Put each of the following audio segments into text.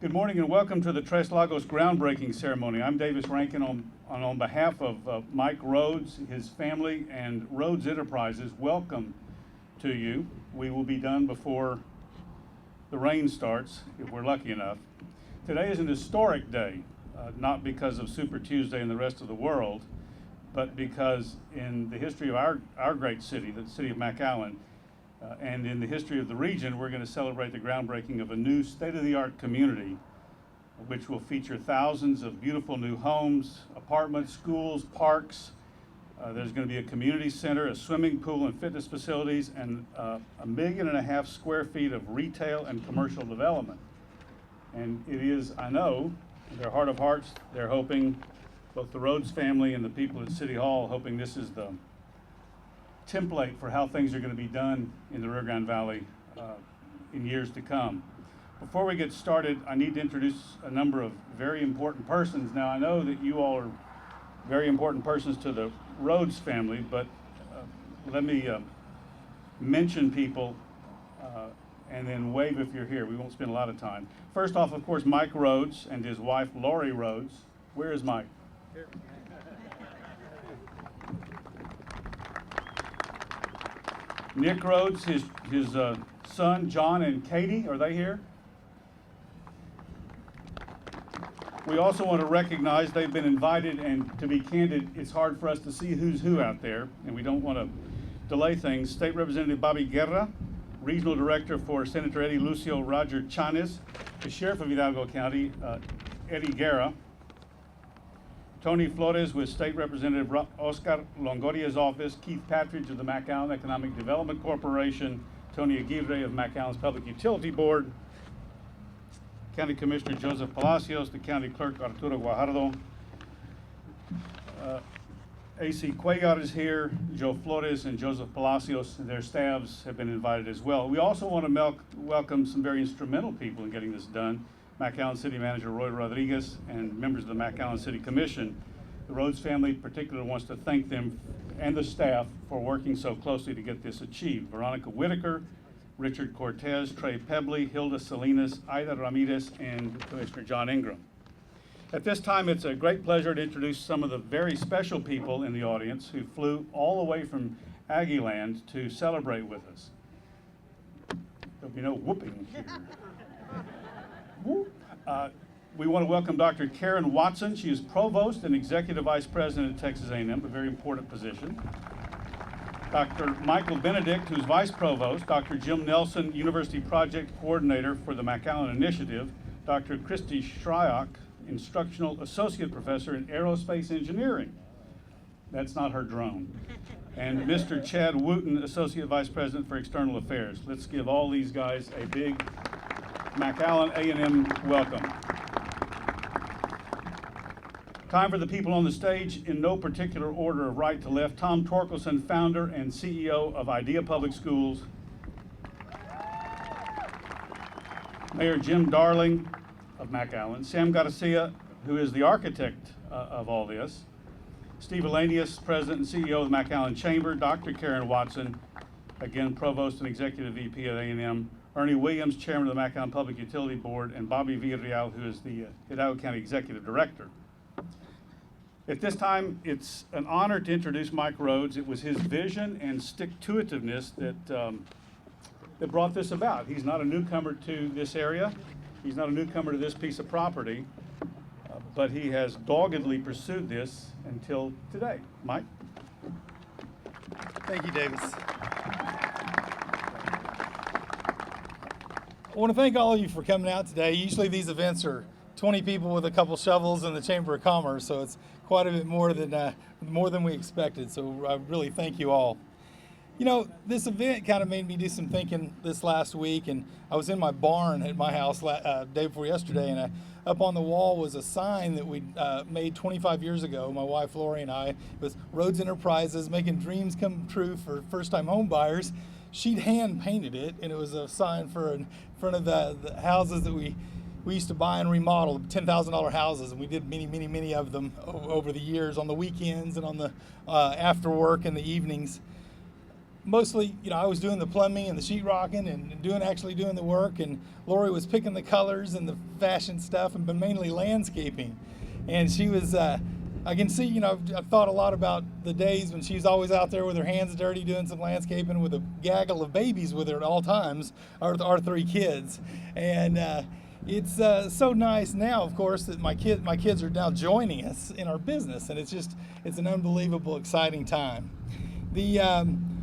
Good morning and welcome to the Tres Lagos groundbreaking ceremony. I'm Davis Rankin on behalf of Mike Rhodes, his family, and Rhodes Enterprises. Welcome to you. We will be done before the rain starts, if we're lucky enough. Today is an historic day, not because of Super Tuesday and the rest of the world, but because in the history of our great city, the city of McAllen, and in the history of the region, we're going to celebrate the groundbreaking of a new state-of-the-art community, which will feature thousands of beautiful new homes, apartments, schools, parks. There's going to be a community center, a swimming pool and fitness facilities, and 1.5 million square feet of retail and commercial development. And it is, I know, in their heart of hearts, they're hoping, both the Rhodes family and the people at City Hall, hoping this is the template for how things are going to be done in the Rio Grande Valley in years to come. Before we get started, I need to introduce a number of very important persons. Now, I know that you all are very important persons to the Rhodes family, but let me mention people and then wave if you're here. We won't spend a lot of time. First off, of course, Mike Rhodes and his wife, Lori Rhodes. Where is Mike? Here. Nick Rhodes, his son, John and Katie, are they here? We also want to recognize they've been invited, and to be candid, it's hard for us to see who's who out there, and we don't want to delay things. State Representative Bobby Guerra, Regional Director for Senator Eddie Lucio Roger Chanes, the Sheriff of Hidalgo County, Eddie Guerra, Tony Flores with State Representative Oscar Longoria's office, Keith Patridge of the McAllen Economic Development Corporation, Tony Aguirre of McAllen's Public Utility Board, County Commissioner Joseph Palacios, the County Clerk Arturo Guajardo, A.C. Cuellar is here, Joe Flores and Joseph Palacios, and their staffs have been invited as well. We also want to welcome some very instrumental people in getting this done. McAllen City Manager Roy Rodriguez and members of the McAllen City Commission. The Rhodes family particularly wants to thank them and the staff for working so closely to get this achieved. Veronica Whitaker, Richard Cortez, Trey Pebley, Hilda Salinas, Ida Ramirez, and Commissioner John Ingram. At this time, it's a great pleasure to introduce some of the very special people in the audience who flew all the way from Aggieland to celebrate with us. There'll be no whooping here. We want to welcome Dr. Karen Watson. She is Provost and Executive Vice President at Texas A&M, a very important position. Dr. Michael Benedict, who's Vice Provost. Dr. Jim Nelson, University Project Coordinator for the McAllen Initiative. Dr. Christy Shryock, Instructional Associate Professor in Aerospace Engineering. That's not her drone. And Mr. Chad Wooten, Associate Vice President for External Affairs. Let's give all these guys a big McAllen A&M welcome. Time for the people on the stage in no particular order of right to left. Tom Torkelson, founder and CEO of Idea Public Schools. Mayor Jim Darling of McAllen. Sam Garcia, who is the architect of all this. Steve Elanius, President and CEO of the McAllen Chamber. Dr. Karen Watson, again, Provost and Executive VP at A&M. Ernie Williams, Chairman of the McAllen Public Utility Board, and Bobby Villarreal, who is the Hidalgo County Executive Director. At this time, it's an honor to introduce Mike Rhodes. It was his vision and stick-to-itiveness that brought this about. He's not a newcomer to this area. He's not a newcomer to this piece of property, but he has doggedly pursued this until today. Mike? Thank you, Davis. I want to thank all of you for coming out today. Usually these events are 20 people with a couple shovels in the Chamber of Commerce, so it's quite a bit more than we expected. So I really thank you all. You know, this event kind of made me do some thinking this last week, and I was in my barn at my house day before yesterday, and up on the wall was a sign that we made 25 years ago, my wife Lori and I. It was Rhodes Enterprises, making dreams come true for first-time home buyers. She'd hand painted it, and it was a sign for in front of the houses that we used to buy and remodel, $10,000 houses, and we did many of them over the years on the weekends and on the after work and the evenings. mostly, I was doing the plumbing and the sheetrocking and actually doing the work, and Lori was picking the colors and the fashion stuff, but mainly landscaping. And she was, I can see, I've thought a lot about the days when she was always out there with her hands dirty doing some landscaping with a gaggle of babies with her at all times, our 3 kids. And it's so nice now, of course, that my kids are now joining us in our business, and it's an unbelievable, exciting time.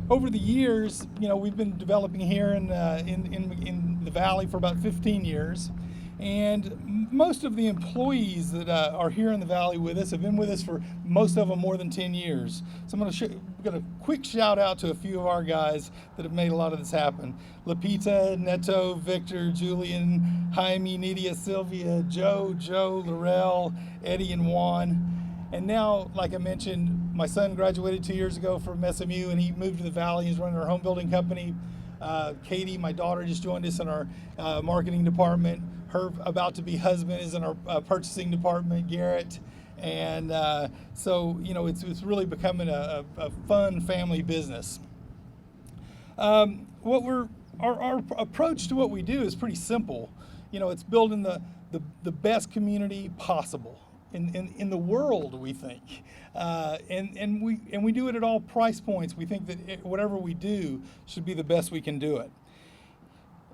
Over the years, we've been developing here in the valley for about 15 years, and most of the employees that are here in the valley with us have been with us for most of them more than 10 years. So I'm going to give a quick shout out to a few of our guys that have made a lot of this happen: Lapita, Neto, Victor, Julian, Jaime, Nidia, Sylvia, Joe, Laurel, Eddie, and Juan. And now, like I mentioned, my son graduated 2 years ago from SMU, and he moved to the valley. He's running our home building company. Katie, my daughter, just joined us in our marketing department. Her about-to-be husband is in our purchasing department, Garrett. And so, it's really becoming a fun family business. Our approach to what we do is pretty simple. It's building the best community possible in the world, we think, and we do it at all price points. We think that whatever we do should be the best we can do it.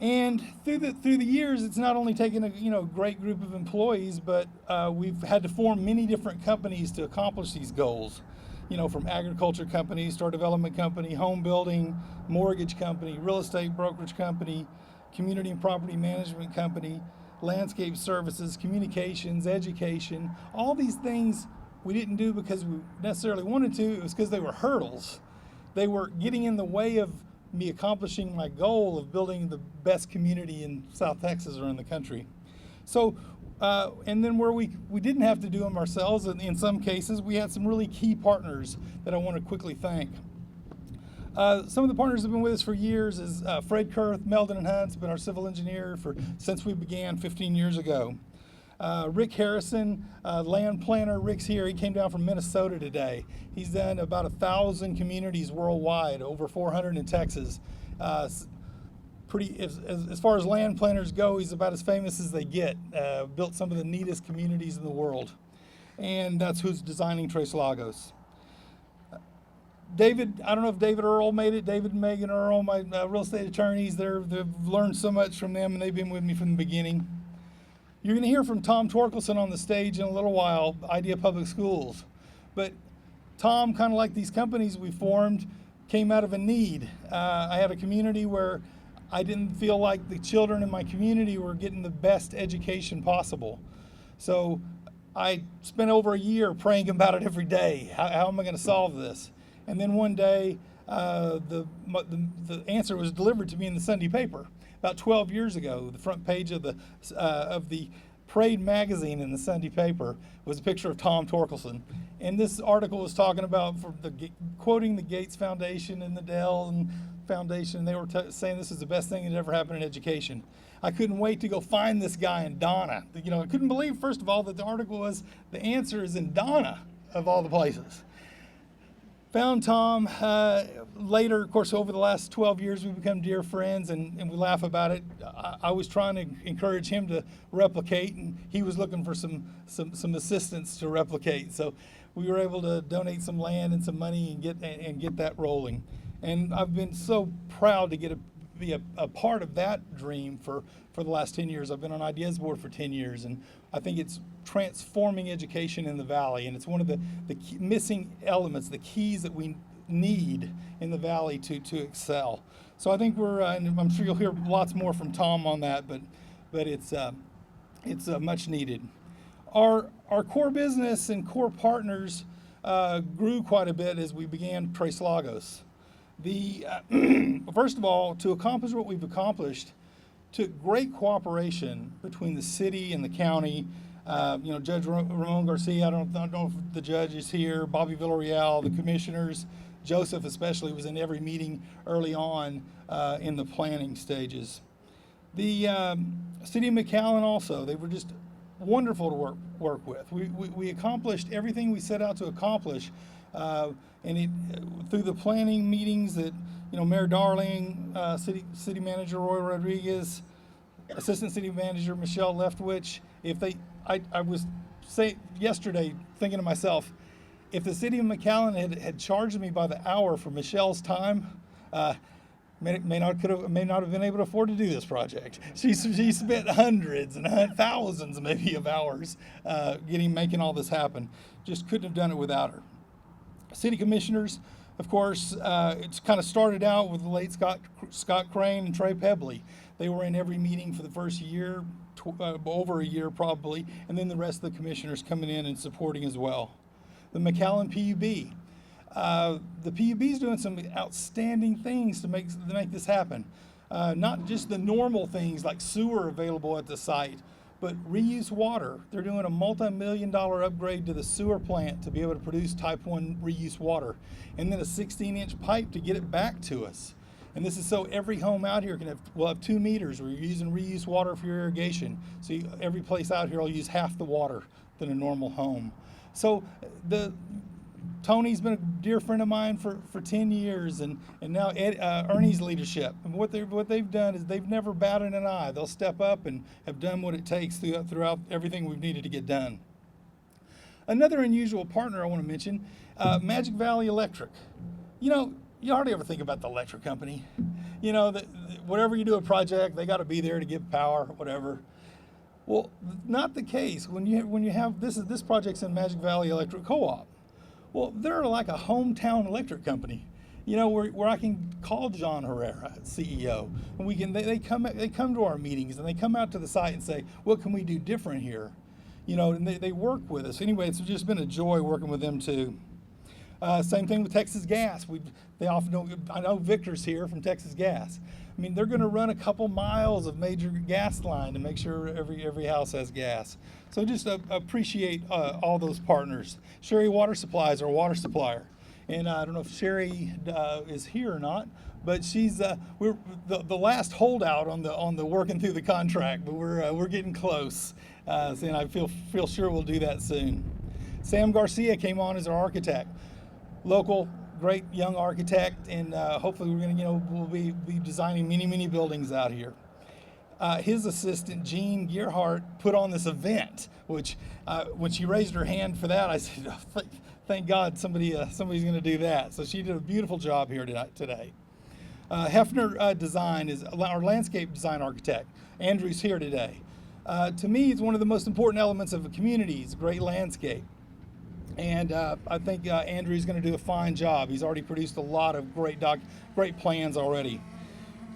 And through the years, it's not only taken a great group of employees, but we've had to form many different companies to accomplish these goals. From agriculture companies, to our development company, home building, mortgage company, real estate brokerage company, community and property management company, landscape services, communications, education. All these things we didn't do because we necessarily wanted to. It was because they were hurdles. They were getting in the way of me accomplishing my goal of building the best community in South Texas or in the country. So, and then where we didn't have to do them ourselves, in some cases, we had some really key partners that I want to quickly thank. Some of the partners have been with us for years is Fred Kurth, Meldon and Hunt's been our civil engineer since we began 15 years ago. Rick Harrison, land planner. Rick's here. He came down from Minnesota today. He's done about 1,000 communities worldwide, over 400 in Texas. As far as land planners go, he's about as famous as they get. Built some of the neatest communities in the world. And that's who's designing Tres Lagos. David, I don't know if David Earl made it. David and Megan Earl, my real estate attorneys, they've learned so much from them, and they've been with me from the beginning. You're going to hear from Tom Torkelson on the stage in a little while, Idea Public Schools. But Tom, kind of like these companies we formed, came out of a need. I had a community where I didn't feel like the children in my community were getting the best education possible. So I spent over a year praying about it every day. How am I going to solve this? And then one day, the answer was delivered to me in the Sunday paper. About 12 years ago, the front page of the Parade magazine in the Sunday paper was a picture of Tom Torkelson. And this article was talking about, quoting the Gates Foundation and the Dell Foundation. They were saying this is the best thing that ever happened in education. I couldn't wait to go find this guy in Donna. I couldn't believe, first of all, that the article was, the answer is in Donna, of all the places. Found Tom later, of course, over the last 12 years, we've become dear friends, and we laugh about it. I was trying to encourage him to replicate, and he was looking for some assistance to replicate. So we were able to donate some land and some money and get that rolling. And I've been so proud to be a part of that dream for the last 10 years. I've been on Ideas Board for 10 years, and I think it's transforming education in the Valley, and it's one of the missing elements, the keys that we need in the Valley to excel. So I think and I'm sure you'll hear lots more from Tom on that, but it's much needed. Our core business and core partners grew quite a bit as we began Tres Lagos. First of all, to accomplish what we've accomplished, took great cooperation between the city and the county. Judge Ramon Garcia, I don't know if the judge is here, Bobby Villarreal, the commissioners, Joseph especially was in every meeting early on in the planning stages. The city of McAllen also, they were just wonderful to work with. We accomplished everything we set out to accomplish, through the planning meetings that Mayor Darling, City Manager Roy Rodriguez, Assistant City Manager Michelle Leftwich. I was yesterday thinking to myself, if the city of McAllen had charged me by the hour for Michelle's time, may not have been able to afford to do this project. She spent hundreds and thousands maybe of hours making all this happen. Just couldn't have done it without her. City commissioners, of course, it's kind of started out with the late Scott Crane and Trey Pebley. They were in every meeting for the first year, over a year probably, and then the rest of the commissioners coming in and supporting as well. The McAllen PUB. The PUB is doing some outstanding things to make this happen. Not just the normal things like sewer available at the site, but reuse water. They're doing a multi-million-dollar upgrade to the sewer plant to be able to produce type 1 reuse water, and then a 16-inch pipe to get it back to us. And this is so every home out here will have 2 meters where you're using reuse water for your irrigation. So every place out here will use half the water than a normal home. So Tony's been a dear friend of mine for 10 years, and now Ernie's leadership. And what they've done is they've never batted an eye. They'll step up and have done what it takes throughout everything we've needed to get done. Another unusual partner I want to mention, Magic Valley Electric. You hardly ever think about the electric company. Whatever you do a project, they got to be there to give power, whatever. Well, not the case when you have this project's in Magic Valley Electric Co-op. Well, they're like a hometown electric company, where I can call John Herrera, CEO, and they come to our meetings and they come out to the site and say, what can we do different here? And they work with us. Anyway, it's just been a joy working with them too. Same thing with Texas Gas. I know Victor's here from Texas Gas. I mean, they're going to run a couple miles of major gas line to make sure every house has gas. So just appreciate all those partners. Sherry Water Supply is our water supplier, and I don't know if Sherry is here or not, but she's we're the last holdout on the working through the contract, but we're getting close, and I feel sure we'll do that soon. Sam Garcia came on as our architect, local. Great young architect, and hopefully we'll be designing many buildings out here. His assistant Jean Gearhart put on this event, which when she raised her hand for that, I said, oh, "Thank God somebody's going to do that." So she did a beautiful job here today. Hefner Design is our landscape design architect. Andrew's here today. To me, it's one of the most important elements of a community. It's a great landscape. And I think Andrew's going to do a fine job. He's already produced a lot of great plans already.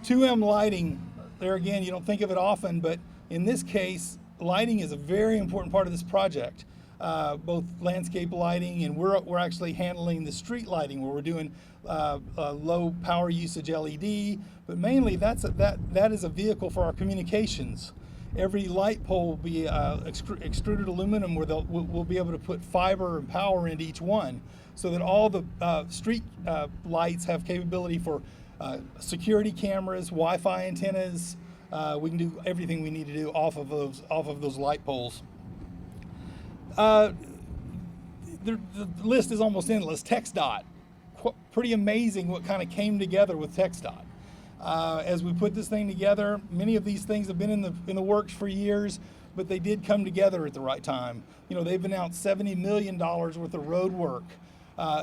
2M Lighting, there again, you don't think of it often, but in this case, lighting is a very important part of this project. Both landscape lighting, and we're actually handling the street lighting where we're doing low power usage LED, but mainly that is a vehicle for our communications. Every light pole will be extruded aluminum where we'll be able to put fiber and power into each one so that all the street lights have capability for security cameras, Wi-Fi antennas. We can do everything we need to do off of those light poles. The list is almost endless. TxDOT, pretty amazing what kind of came together with TxDOT. As we put this thing together, many of these things have been in the works for years, but they did come together at the right time. They've announced $70 million worth of road work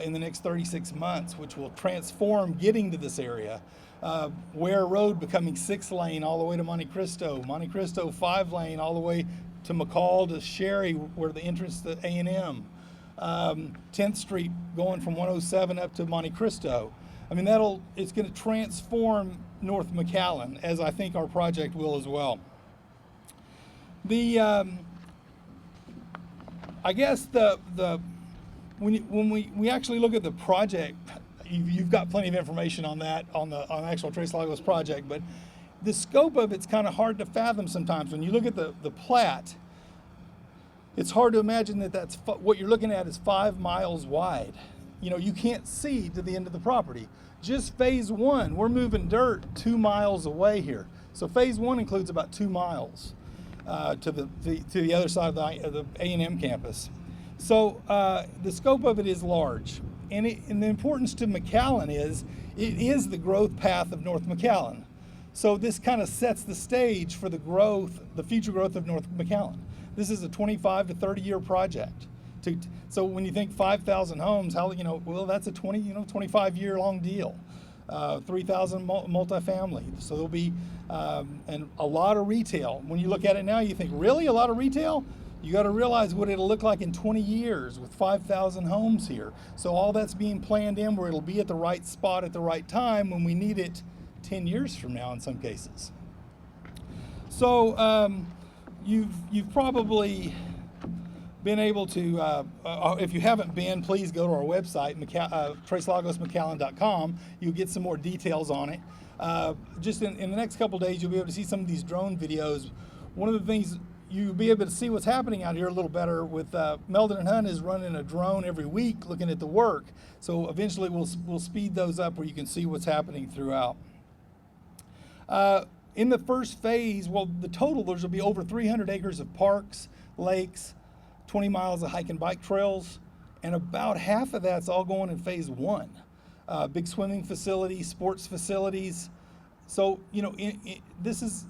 in the next 36 months, which will transform getting to this area. Ware Road becoming 6-lane all the way to Monte Cristo 5-lane all the way to McCall to Sherry, where the entrance to A&M. 10th Street going from 107 up to Monte Cristo. I mean, it's going to transform North McAllen, as I think our project will as well. I guess when we actually look at the project, you've got plenty of information on that on the actual Tres Lagos project, but the scope of it's kind of hard to fathom sometimes. When you look at the plat, it's hard to imagine that's what you're looking at is 5 miles wide. You can't see to the end of the property. Just phase 1, we're moving dirt 2 miles away here. So phase 1 includes about 2 miles. to the other side of the A&M campus. So the scope of it is large, and the importance to McAllen is it is the growth path of North McAllen. So this kind of sets the stage for the future growth of North McAllen. This is a 25 to 30 year project. So when you think 5,000 homes, well, that's a 25 year long deal. 3,000 multifamily. So there'll be and a lot of retail. When you look at it now, you think, really, a lot of retail? You got to realize what it'll look like in 20 years with 5,000 homes here. So all that's being planned in where it'll be at the right spot at the right time when we need it 10 years from now in some cases. So you've probably been able to, if you haven't been, please go to our website, TraceLagosMcAllen.com. You'll get some more details on it. Just in the next couple days, you'll be able to see some of these drone videos. One of the things you'll be able to see what's happening out here a little better with Meldon and Hunt is running a drone every week looking at the work. So eventually we'll speed those up where you can see what's happening throughout. In the first phase, well, the total, there'll be over 300 acres of parks, lakes, 20 miles of hike and bike trails, and about half of that's all going in phase one. Big swimming facilities, sports facilities. So, this is,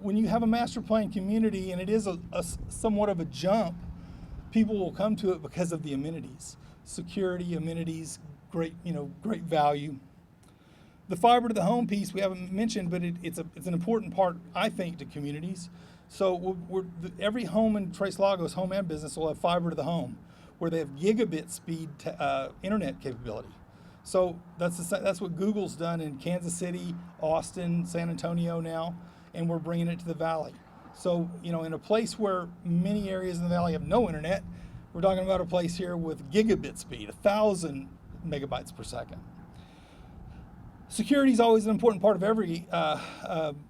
when you have a master plan community and it is a somewhat of a jump, people will come to it because of the amenities. Security, amenities, great value. The fiber to the home piece we haven't mentioned, but it's an important part, I think, to communities. So every home in Tres Lagos, home and business, will have fiber to the home, where they have gigabit speed internet capability. So that's what Google's done in Kansas City, Austin, San Antonio now, and we're bringing it to the valley. So in a place where many areas in the valley have no internet, we're talking about a place here with gigabit speed, 1,000 megabytes per second. Security is always an important part of every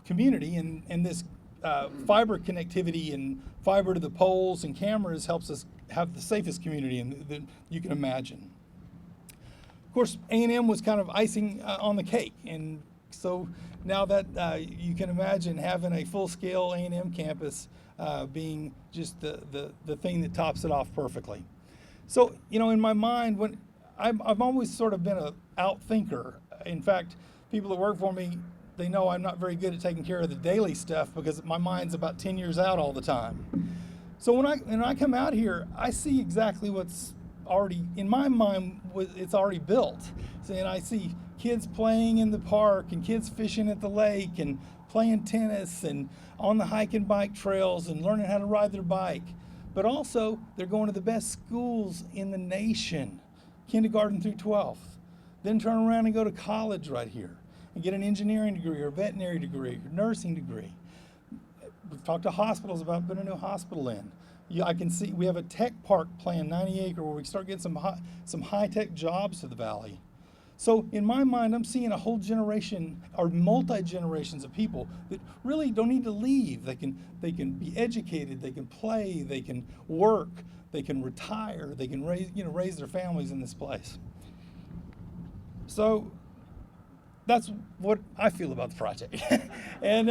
community, and this fiber connectivity and fiber to the poles and cameras helps us have the safest community that you can imagine. Of course, A&M was kind of icing on the cake, and so now that you can imagine having a full-scale A&M campus being just the thing that tops it off perfectly. So, in my mind, when I've always sort of been a outthinker. In fact, people that work for me, they know I'm not very good at taking care of the daily stuff because my mind's about 10 years out all the time. So when I come out here, I see exactly what's already, in my mind, it's already built. So, and I see kids playing in the park and kids fishing at the lake and playing tennis and on the hike and bike trails and learning how to ride their bike. But also, they're going to the best schools in the nation, kindergarten through 12th. Then turn around and go to college right here and get an engineering degree or a veterinary degree or nursing degree. We've talked to hospitals about putting a new hospital in. I can see we have a tech park plan, 90 acre, where we can start getting some high-tech jobs to the valley. So in my mind, I'm seeing a whole generation or multi-generations of people that really don't need to leave. They can be educated, they can play, they can work, they can retire, they can raise their families in this place. So that's what I feel about the project. And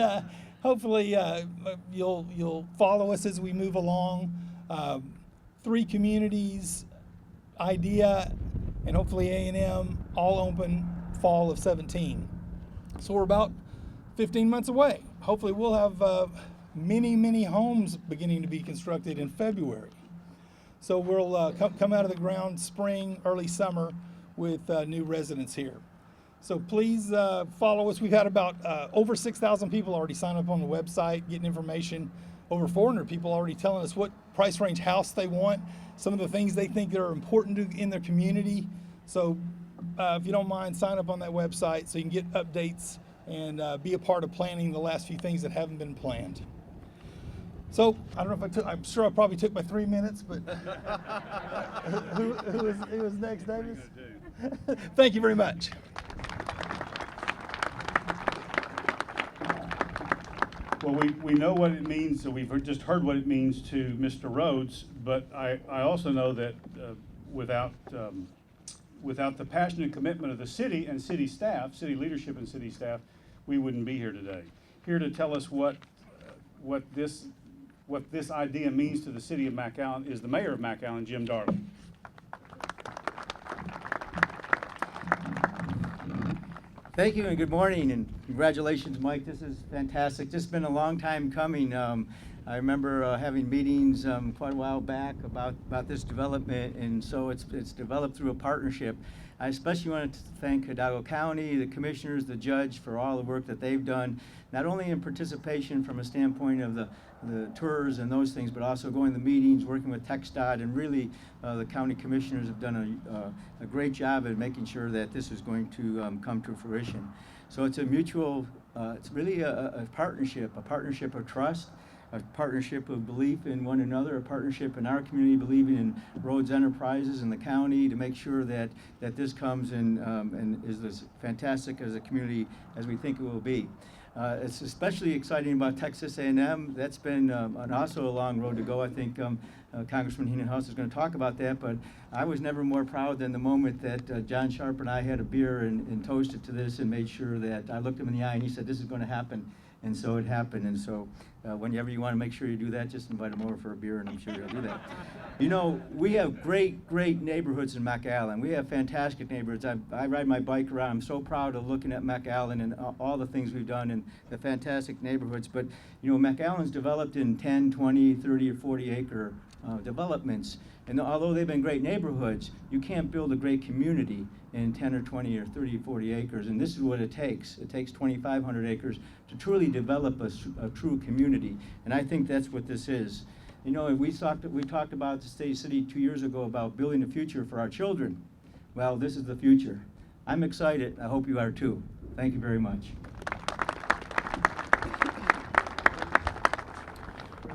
hopefully you'll follow us as we move along. 3 communities, IDEA, and hopefully A&M, all open fall of 17. So we're about 15 months away. Hopefully we'll have many homes beginning to be constructed in February. So we'll come out of the ground spring, early summer with new residents here. So please follow us. We've had about over 6,000 people already sign up on the website, getting information. Over 400 people already telling us what price range house they want, some of the things they think that are important in their community. So if you don't mind, sign up on that website so you can get updates and be a part of planning the last few things that haven't been planned. So I don't know if I'm sure I probably took my 3 minutes, but who was next, Davis? Thank you very much. Well, we know what it means, so we've just heard what it means to Mr. Rhodes, but I also know that without the passion and commitment of the city and city staff, city leadership and city staff, we wouldn't be here today. Here to tell us what this what this idea means to the city of McAllen is the mayor of McAllen, Jim Darling. Thank you and good morning and congratulations, Mike. This is fantastic. This has been a long time coming. I remember having meetings quite a while back about this development, and so it's developed through a partnership. I especially wanted to thank Hidalgo County, the commissioners, the judge for all the work that they've done, not only in participation from a standpoint of the tours and those things, but also going to meetings, working with TxDOT, and really the county commissioners have done a great job at making sure that this is going to come to fruition. So it's a mutual, it's really a partnership of trust, a partnership of belief in one another, a partnership in our community believing in Rhodes Enterprises and the county to make sure that this comes in and is as fantastic as a community as we think it will be. It's especially exciting about Texas A&M. That's been also a long road to go. I think Congressman Hinojosa is going to talk about that, but I was never more proud than the moment that John Sharp and I had a beer and toasted to this and made sure that I looked him in the eye and he said, this is going to happen. And so it happened. And so whenever you want to make sure you do that, just invite him over for a beer and I'm sure he'll do that. You know, we have great neighborhoods in McAllen. We have fantastic neighborhoods. I ride my bike around. I'm so proud of looking at McAllen and all the things we've done in the fantastic neighborhoods. But, you know, McAllen's developed in 10, 20, 30, or 40 acre developments. And although they've been great neighborhoods, you can't build a great community in 10 or 20 or 30 or 40 acres. And this is what it takes. It takes 2,500 acres to truly develop a true community. And I think that's what this is. You know, we talked about the state city 2 years ago about building a future for our children. Well, this is the future. I'm excited. I hope you are too. Thank you very much.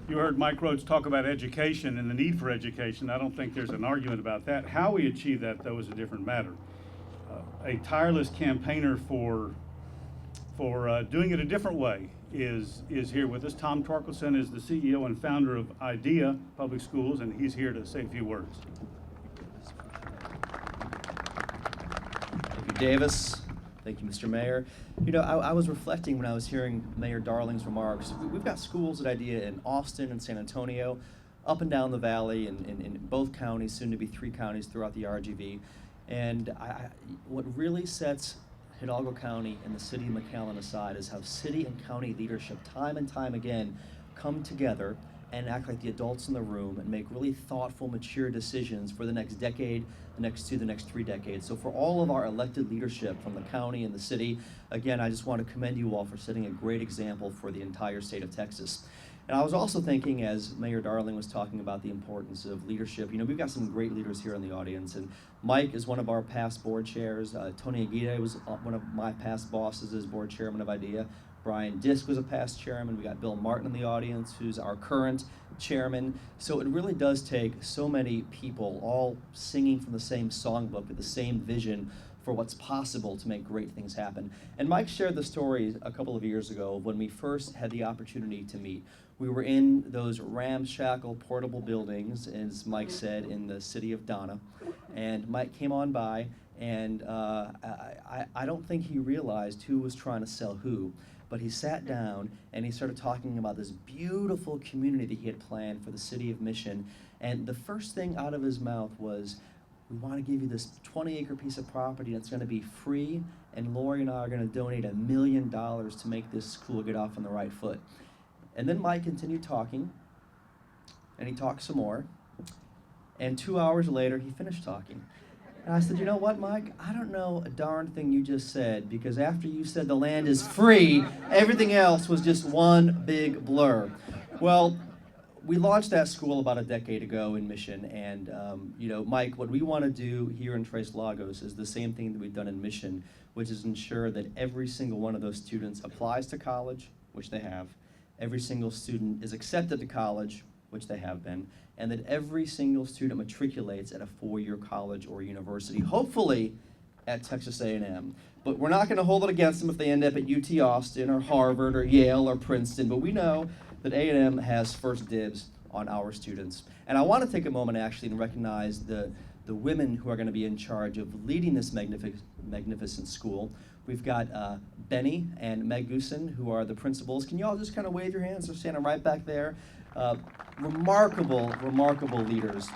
You heard Mike Rhodes talk about education and the need for education. I don't think there's an argument about that. How we achieve that, though, is a different matter. A tireless campaigner for doing it a different way is here with us. Tom Torkelson is the CEO and founder of IDEA Public Schools, and he's here to say a few words. Thank you, Davis. Thank you, Mr. Mayor. You know, I was reflecting when I was hearing Mayor Darling's remarks. We've got schools at IDEA in Austin and San Antonio, up and down the valley in both counties, soon to be 3 counties throughout the RGV. And what really sets Hidalgo County and the city of McAllen aside is how city and county leadership time and time again come together and act like the adults in the room and make really thoughtful, mature decisions for the next decade, the next 2, the next 3 decades. So for all of our elected leadership from the county and the city, again, I just want to commend you all for setting a great example for the entire state of Texas. And I was also thinking, as Mayor Darling was talking about the importance of leadership, you know, we've got some great leaders here in the audience, and Mike is one of our past board chairs. Tony Aguirre was one of my past bosses as board chairman of IDEA. Brian Disk was a past chairman. We got Bill Martin in the audience, who's our current chairman. So it really does take so many people all singing from the same songbook with the same vision for what's possible to make great things happen. And Mike shared the story a couple of years ago when we first had the opportunity to meet. We were in those ramshackle portable buildings, as Mike said, in the city of Donna. And Mike came on by, and I don't think he realized who was trying to sell who. But he sat down and he started talking about this beautiful community that he had planned for the city of Mission. And the first thing out of his mouth was, we want to give you this 20-acre piece of property that's going to be free, and Lori and I are going to donate $1 million to make this school get off on the right foot. And then Mike continued talking, and he talked some more. And 2 hours later, he finished talking. And I said, you know what, Mike? I don't know a darn thing you just said, because after you said the land is free, everything else was just one big blur. Well, we launched that school about a decade ago in Mission, and you know, Mike, what we want to do here in Tres Lagos is the same thing that we've done in Mission, which is ensure that every single one of those students applies to college, which they have, every single student is accepted to college, which they have been, and that every single student matriculates at a 4-year college or university, hopefully at Texas A&M. But we're not going to hold it against them if they end up at UT Austin or Harvard or Yale or Princeton, but we know that A&M has first dibs on our students. And I want to take a moment actually and recognize the women who are going to be in charge of leading this magnificent school. We've got Benny and Meg Goosen, who are the principals. Can you all just kind of wave your hands? They're standing right back there. Remarkable leaders.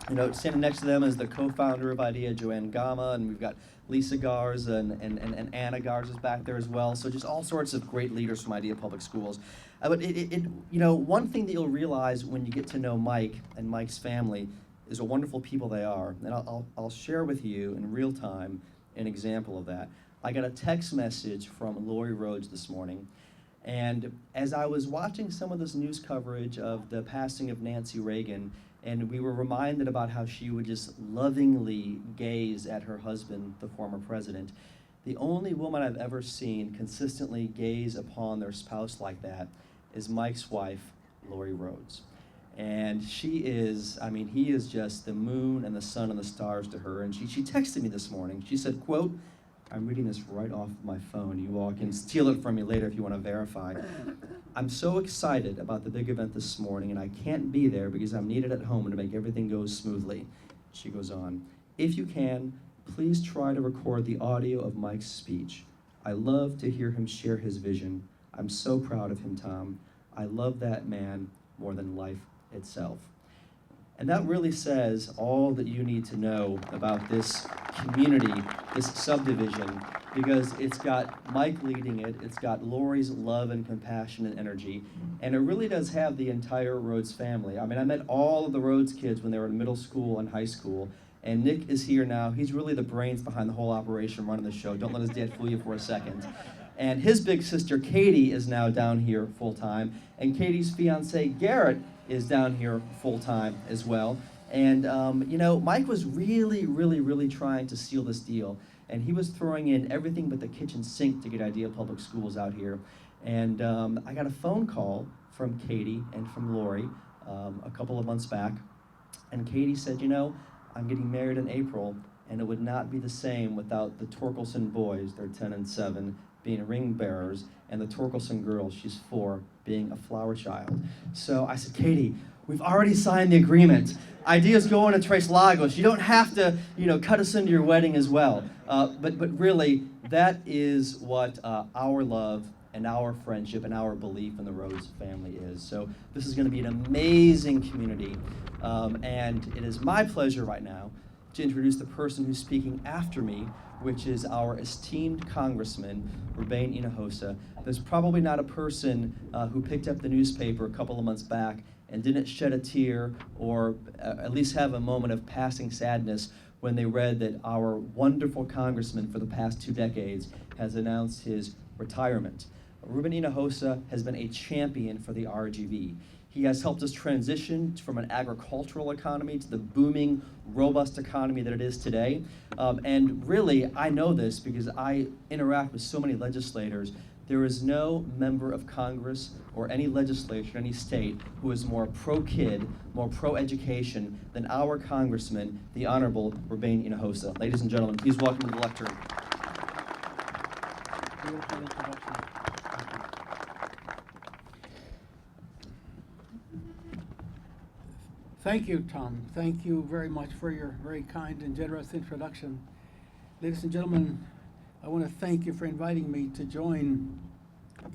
You know, standing next to them is the co-founder of IDEA, Joanne Gama, and we've got Lisa Garza and Anna Garza's back there as well. So just all sorts of great leaders from IDEA Public Schools. But you know, one thing that you'll realize when you get to know Mike and Mike's family is what wonderful people they are. And I'll share with you in real time an example of that. I got a text message from Lori Rhodes this morning. And as I was watching some of this news coverage of the passing of Nancy Reagan, and we were reminded about how she would just lovingly gaze at her husband, the former president, the only woman I've ever seen consistently gaze upon their spouse like that is Mike's wife, Lori Rhodes. And she is, I mean, he is just the moon and the sun and the stars to her. And she texted me this morning. She said, quote, I'm reading this right off of my phone. You all can steal it from me later if you want to verify. I'm so excited about the big event this morning, and I can't be there because I'm needed at home to make everything go smoothly. She goes on, if you can, please try to record the audio of Mike's speech. I love to hear him share his vision. I'm so proud of him, Tom. I love that man more than life itself. And that really says all that you need to know about this community, this subdivision, because it's got Mike leading it, it's got Lori's love and compassion and energy, and it really does have the entire Rhodes family. I mean, I met all of the Rhodes kids when they were in middle school and high school, and Nick is here now. He's really the brains behind the whole operation running the show. Don't let his dad fool you for a second. And his big sister, Katie, is now down here full-time, and Katie's fiance, Garrett, is down here full-time as well. And, you know, Mike was really trying to seal this deal. And he was throwing in everything but the kitchen sink to get IDEA Public Schools out here. And I got a phone call from Katie and from Lori a couple of months back. And Katie said, you know, I'm getting married in April, and it would not be the same without the Torkelson boys, they're 10 and 7, being ring bearers, and the Torkelson girl, she's 4, being a flower child. So I said, Katie, we've already signed the agreement. IDEA's going to Tres Lagos. You don't have to, you know, cut us into your wedding as well. But really, that is what our love and our friendship and our belief in the Rhodes family is. So this is going to be an amazing community. And it is my pleasure right now to introduce the person who's speaking after me, which is our esteemed Congressman, Ruben Hinojosa. There's probably not a person who picked up the newspaper a couple of months back and didn't shed a tear or at least have a moment of passing sadness when they read that our wonderful Congressman for the past 2 decades has announced his retirement. Ruben Hinojosa has been a champion for the RGV. He has helped us transition from an agricultural economy to the booming, robust economy that it is today. And really, I know this because I interact with so many legislators. There is no member of Congress or any legislature, any state, who is more pro-kid, more pro-education than our Congressman, the Honorable Ruben Hinojosa. Ladies and gentlemen, please welcome to the lectern. Beautiful introduction. Thank you, Tom. Thank you very much for your very kind and generous introduction. Ladies and gentlemen, I want to thank you for inviting me to join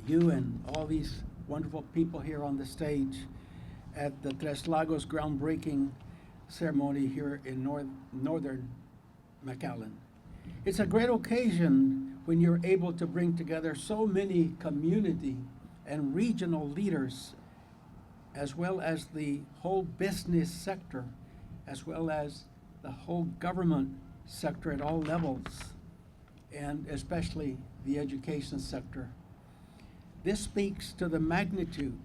you and all these wonderful people here on the stage at the Tres Lagos groundbreaking ceremony here in northern McAllen. It's a great occasion when you're able to bring together so many community and regional leaders, as well as the whole business sector, as well as the whole government sector at all levels, and especially the education sector. This speaks to the magnitude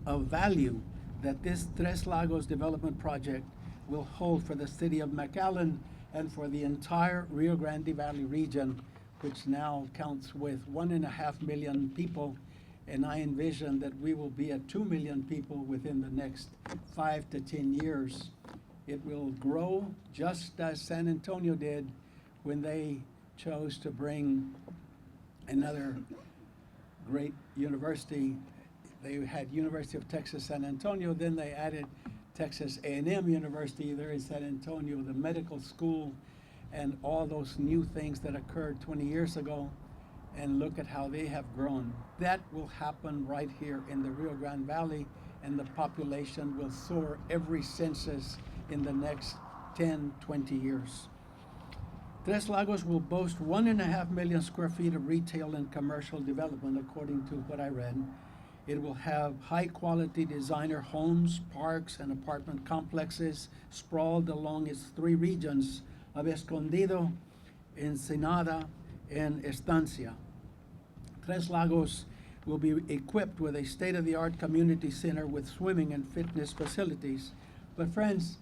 of value that this Tres Lagos development project will hold for the city of McAllen and for the entire Rio Grande Valley region, which now counts with 1.5 million people. And I envision that we will be at 2 million people within the next 5 to 10 years. It will grow just as San Antonio did when they chose to bring another great university. They had University of Texas San Antonio, then they added Texas A&M University there in San Antonio, the medical school, and all those new things that occurred 20 years ago. And look at how they have grown. That will happen right here in the Rio Grande Valley, and the population will soar every census in the next 10, 20 years. Tres Lagos will boast 1.5 million square feet of retail and commercial development, according to what I read. It will have high-quality designer homes, parks, and apartment complexes sprawled along its three regions of Escondido, Ensenada, and Estancia. Tres Lagos will be equipped with a state-of-the-art community center with swimming and fitness facilities. But friends,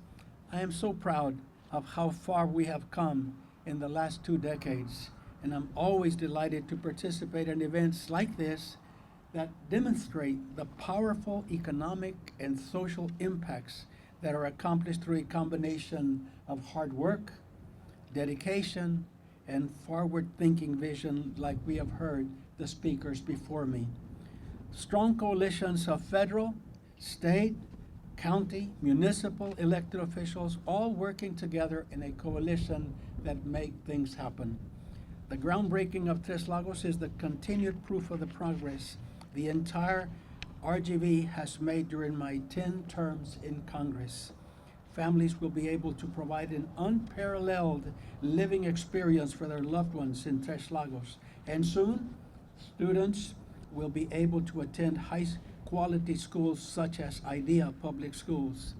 I am so proud of how far we have come in the last 2 decades, and I'm always delighted to participate in events like this that demonstrate the powerful economic and social impacts that are accomplished through a combination of hard work, dedication, and forward-thinking vision, like we have heard the speakers before me. Strong coalitions of federal, state, county, municipal elected officials, all working together in a coalition that make things happen. The groundbreaking of Tres Lagos is the continued proof of the progress the entire RGV has made during my 10 terms in Congress. Families will be able to provide an unparalleled living experience for their loved ones in Tres Lagos. And soon, students will be able to attend high-quality schools such as IDEA Public Schools.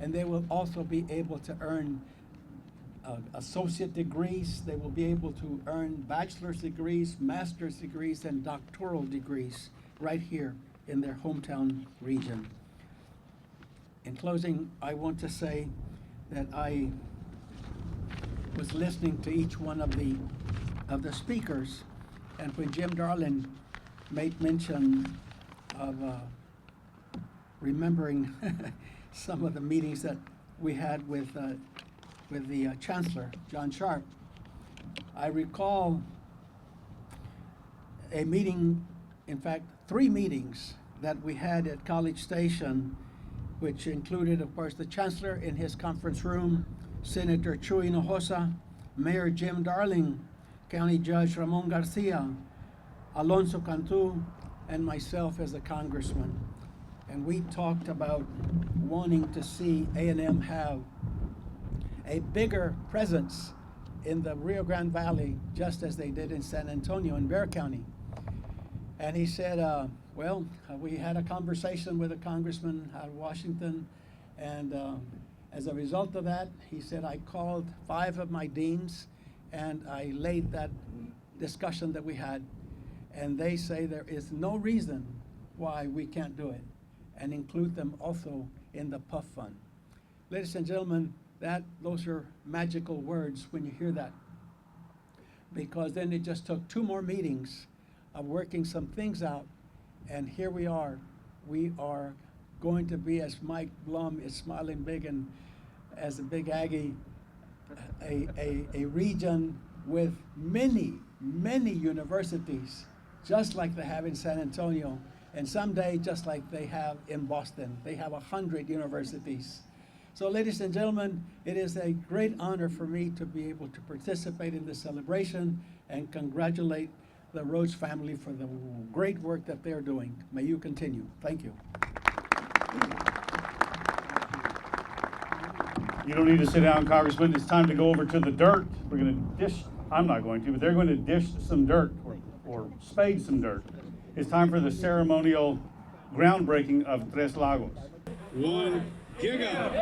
And they will also be able to earn associate degrees. They will be able to earn bachelor's degrees, master's degrees, and doctoral degrees right here in their hometown region. In closing, I want to say that I was listening to each one of the speakers, and when Jim Darling made mention of remembering some of the meetings that we had with the Chancellor, John Sharp, I recall a meeting, in fact, 3 meetings that we had at College Station, which included, of course, the Chancellor in his conference room, Senator Hinojosa, Mayor Jim Darling, County Judge Ramon Garcia, Alonso Cantu, and myself as the Congressman. And we talked about wanting to see A&M have a bigger presence in the Rio Grande Valley, just as they did in San Antonio and Bexar County. And he said, we had a conversation with a congressman out of Washington, and as a result of that, he said, I called 5 of my deans, and I laid that discussion that we had, and they say there is no reason why we can't do it, and include them also in the PUF fund. Ladies and gentlemen, those are magical words when you hear that, because then it just took 2 more meetings of working some things out, and here we are. We are going to be, as Mike Blum is smiling big and as a big Aggie, a region with many, many universities, just like they have in San Antonio, and someday just like they have in Boston. They have 100 universities. So, ladies and gentlemen, it is a great honor for me to be able to participate in this celebration and congratulate the Rhodes family for the great work that they're doing. May you continue. Thank you. You don't need to sit down, Congressman. It's time to go over to the dirt. We're going to dish, I'm not going to, but they're going to dish some dirt or spade some dirt. It's time for the ceremonial groundbreaking of Tres Lagos. 1, gig out.